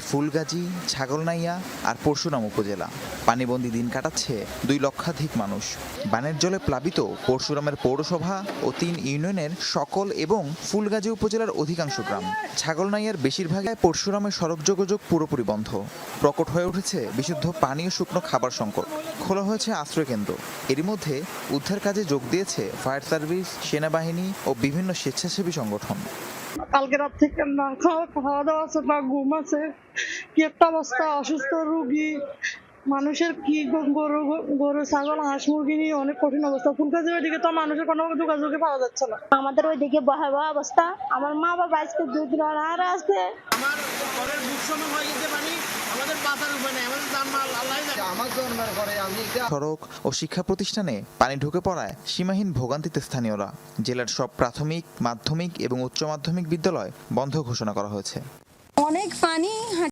ফুলগাজী, ছাগলনাইয়া আর পরশুরাম উপজেলা। পানিবন্দী দিন কাটাচ্ছে 2 লক্ষাধিক মানুষ। বানের জলে প্লাবিত পরশুরামের পৌরসভা ও 3 ইউনিয়নের সকল এবং ফুলগাজী উপজেলার অধিকাংশ গ্রাম। ছাগলনাইয়ার বেশিরভাগই পরশুরামের সড়ক যোগাযোগ পুরোপুরি বন্ধ। প্রকট হয়ে উঠেছে বিশুদ্ধ পানি ও শুকনো খাবার সংকট। খোলা হয়েছে আশ্রয়কেন্দ্র। এরই মধ্যে উদ্ধার কাজে যোগ দিয়েছে ফায়ার সার্ভিস, সেনাবাহিনী ও বিভিন্ন স্বেচ্ছাসেবী সংগঠন। কালকে রাত থেকে না খাওয়া দাওয়া আছে, না ঘুম আছে, কি একটা অবস্থা। অসুস্থ রোগী মানুষের কি গরু গরু ছাগল হাঁস মুরগি নিয়ে অনেক কঠিন অবস্থা। ফুলগাজীর ওইদিকে তো মানুষের কোনো যোগাযোগই পাওয়া যাচ্ছে না। আমাদের ওইদিকে ভয়াবহ অবস্থা। আমার মা বাবা আজকে 2 দিন আর আজকে আমার ঘরের বুক সমান হয়ে গেছে পানি। আমাদের বাঁচার উপায় নেই, আমাদের জানমাল আল্লাহ জানে। আমার জন্মের পরে আমি সড়ক ও শিক্ষা প্রতিষ্ঠানে পানি ঢুকে পড়ায় সীমাহীন ভোগান্তিতে স্থানীয়রা। জেলার সব প্রাথমিক, মাধ্যমিক এবং উচ্চ মাধ্যমিক বিদ্যালয় বন্ধ ঘোষণা করা হয়েছে। অনেক পানি